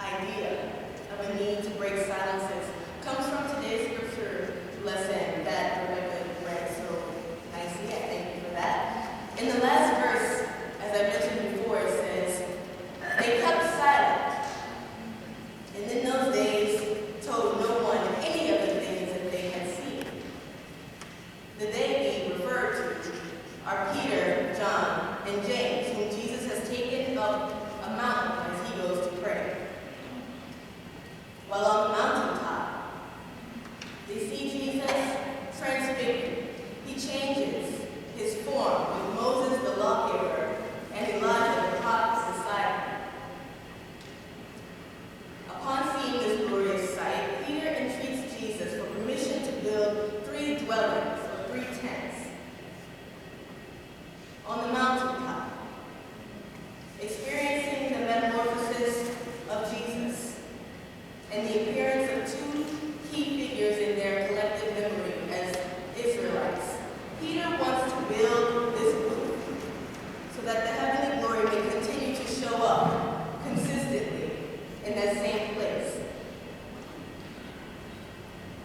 idea of a need to break silences comes from today's scripture lesson that Rebecca read so nicely. I thank you for that. In the last verse, as I mentioned before, it says, they kept silent, and in those days told no one any of the things that they had seen. The they being referred to are Peter, John, and James, whom Jesus has taken up a mountain as he goes to pray. While on the mountaintop, they see Jesus transfigured. He changes his form with Moses the lawgiver and Elijah the prophet beside him. Upon seeing this glorious sight, Peter entreats Jesus for permission to build 3 dwellings or 3 tents on the mountaintop, experiencing the metamorphosis of Jesus and the appearance of 2 key figures in their collective memory as Israelites. Peter wants to build this booth so that the heavenly glory may continue to show up consistently in that same place.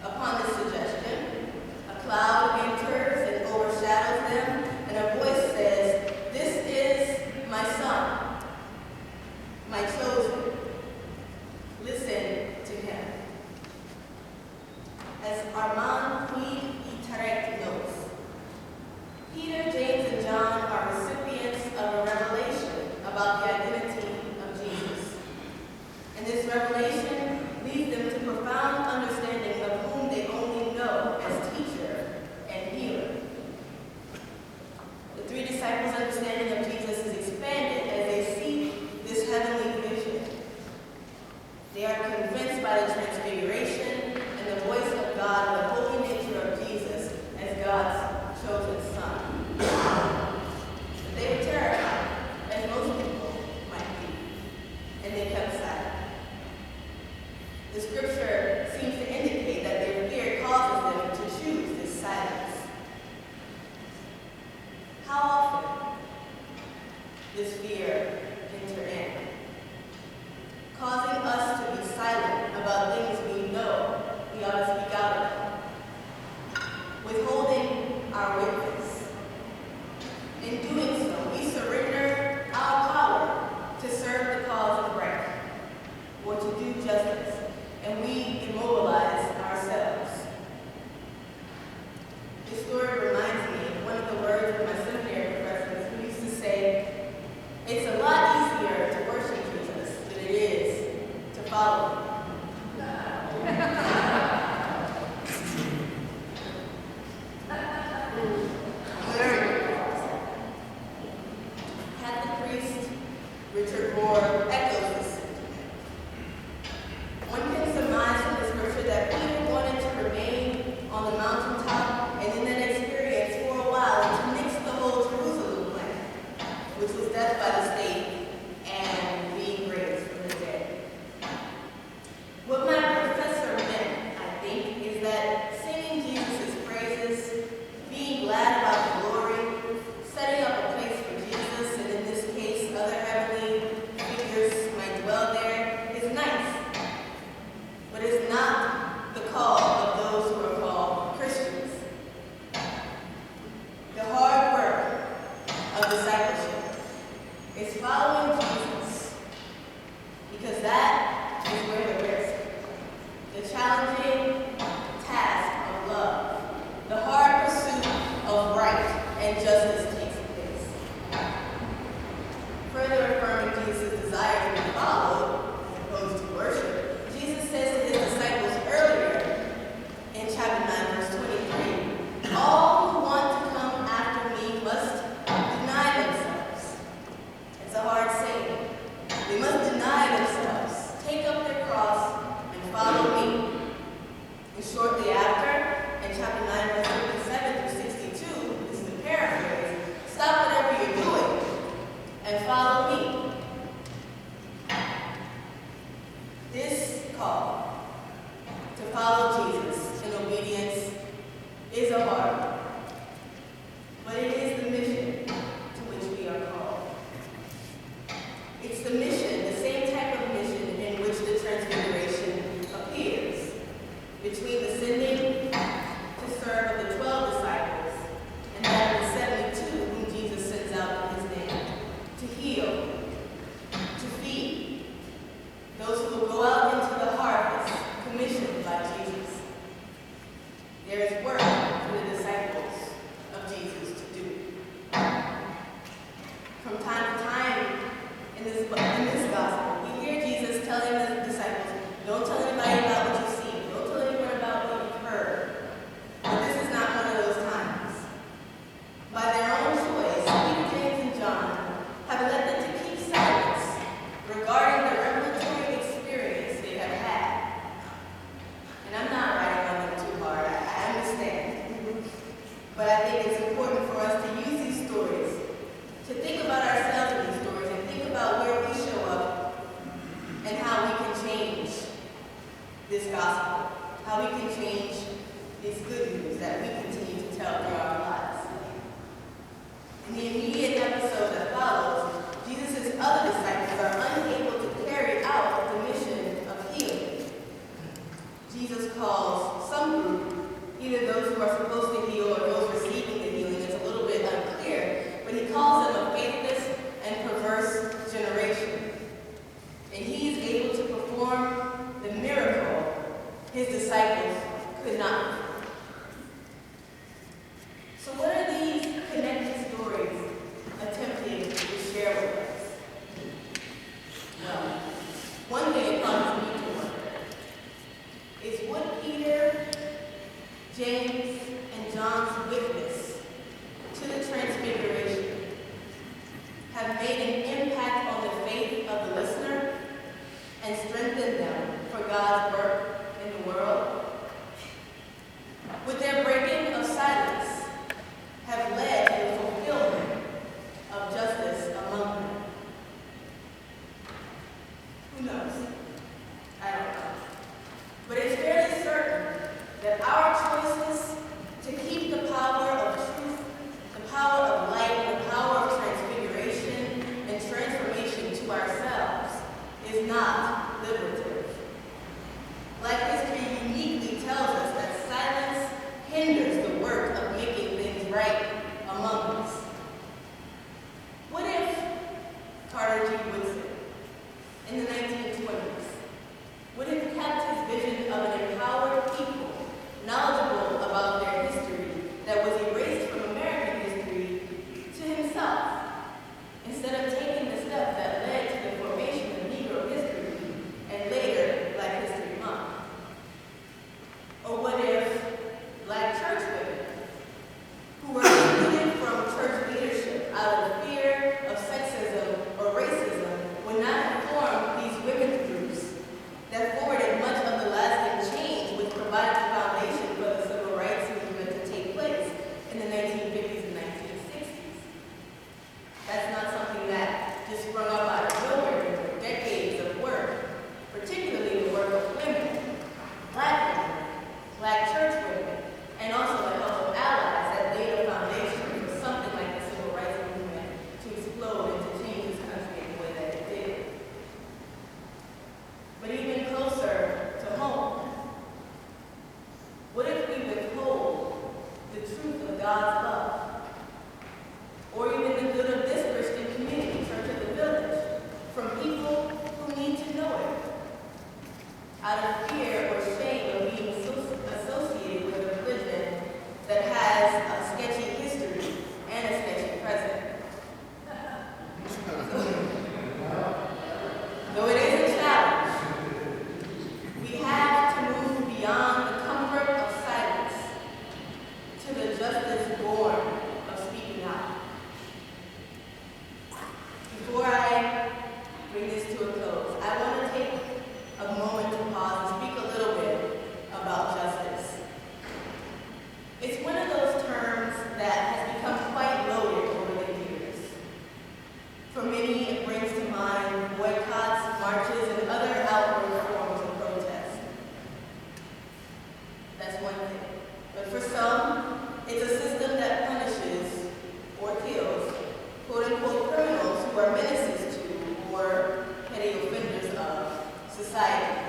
Upon this suggestion, a cloud enters and overshadows them, and a voice says, "This is my son, my chosen. Listen to him." As Armand Puig notes, Peter, James, and John are recipients of a revelation about the identity of Jesus. And this revelation leads them to profound understanding of whom they only know as teacher and healer. The 3 disciples' understanding of Jesus is expanded as they see this heavenly vision. They are convinced by the transfiguration and the voice of God and the holy nature of Jesus as God's chosen son. But they were terrified, as most people might be, and they kept silent. The scripture seems to indicate that their fear causes them to choose this silence. How often does fear enter in, causing us to be silent about things we know we ought to speak out about, withholding our witness? In doing so, we surrender our power to serve the cause of right or to do justice, and we immobilize ourselves. This story reminds me of one of the words of my seminary professors who used to say, "It's a lot easier to worship Jesus than it is to follow him." Catholic priest Richard Moore echoes this sentiment. One can surmise from the scripture that Peter wanted to remain on the mountaintop and in that experience for a while and to mix the whole Jerusalem plan, which was death by the stake and being raised from the dead. What my professor meant, I think, is that singing Jesus' praises, being glad about the glory, setting up a place for Jesus, and in this case, other heavenly figures how we can change this good news that we continue to tell through our lives. In the immediate episode that follows, Jesus' other disciples are unable to carry out the mission of healing. Jesus calls some group, either those who are supposed to heal or those receiving the healing, it's a little bit unclear, but he calls them a faithless and perverse generation. And he is able to perform the miracle his disciples could not. So what are these connected stories attempting to share with us? Well, one thing it causes me to wonder is would Peter, James, and John's witness to the transfiguration have made an impact on the faith of the listener and strengthened them for God's work in the world? Would their breaking of silence have led to the fulfillment of justice among them? Who knows? I don't know. But it's fairly certain that our choices to keep the power of truth, the power of light, and the power of transfiguration and transformation to ourselves is not liberative. Black history uniquely tells us that silence hinders the work of making things right among us. What if Carter G. Woodson, in the 1920s, would have kept his vision of an empowered people, knowledgeable about their history that was erased from American history, to himself, instead of taking the steps that led to the formation of Negro history and later Black History Month? Or what if Black church women, who were excluded from church leadership out of fear of sexism or racism, would not have formed these women's groups that forwarded much of the lasting change which provided the foundation for the civil rights movement to take place in the 1950s and 1960s? That's not something that just sprung up out of nowhere. There were decades of work, particularly the work of women, Black church women, and also the help of allies that laid a foundation for something like the civil rights movement to explode and to change this country in the way that it did. But even closer to home, what if we withhold the truth of God's love? Or even the good of this Christian community, Church of the Village, from people who need to know it, out of fear or shame of being associated with a religion that has a sketchy history and a sketchy present. Though it is a challenge, we have to move beyond the comfort of silence to the justice born of speaking out. Before I bring this to a close, I want to take a moment to pause and speak a little bit about justice. It's one of those terms that has become quite loaded over the years. For many, it brings to mind boycotts, marches, and other outward forms of protest. That's one thing. But for some, it's a system that punishes or kills quote-unquote criminals who are menaces to or petty offenders of society.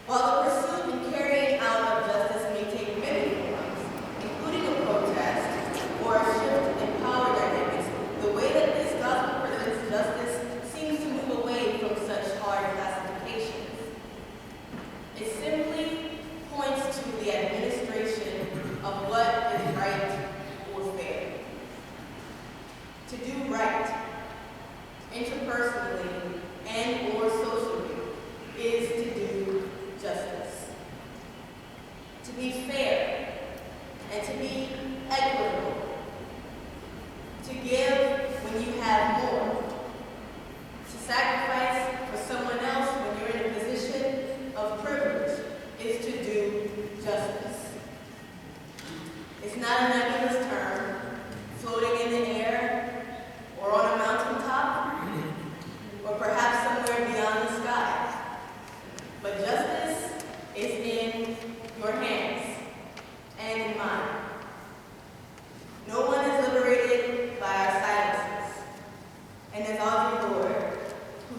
While the pursuit and carrying out of justice may take many forms, including a protest or a shift in power dynamics, the way that this gospel presents justice seems to move away from such hard classifications. It simply points to the administration of what is right or fair. To do right, interpersonally and or socially, is to do justice. To be fair and to be equitable. To give when you have more. To sacrifice for someone else when you're in a position of privilege is to do justice. It's not a nebulous term floating in the air or on a mountaintop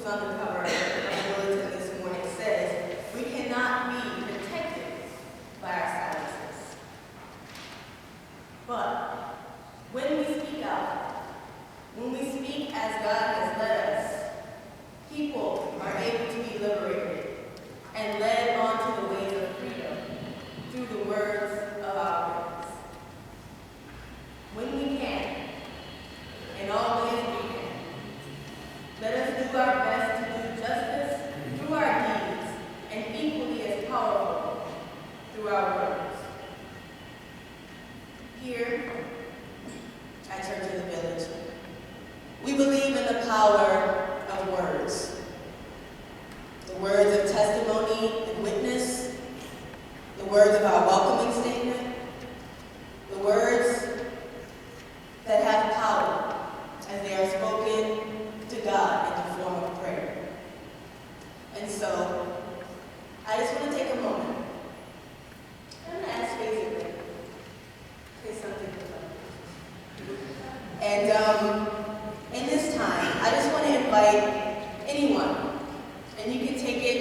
on the cover of the bulletin this morning says, we cannot be protected by our silences. But when we speak out, when we speak as God has led us, people are able to be liberated and led onto the ways of freedom through the words of our lips. When we can, in all ways we can, let us do our best to do justice through our deeds and equally as powerful through our words. Here at Church of the Village, we believe in the power of words. The words of testimony and witness, the words of our welcoming statement, the words that have power as they are spoken to God in the form of prayer. And so, I just want to take a moment. I'm going to ask Stacey to say something. And in this time, I just want to invite anyone, and you can take it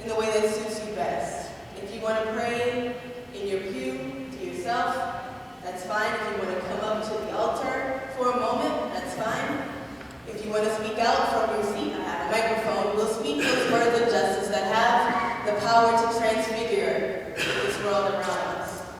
in the way that suits you best. If you want to pray,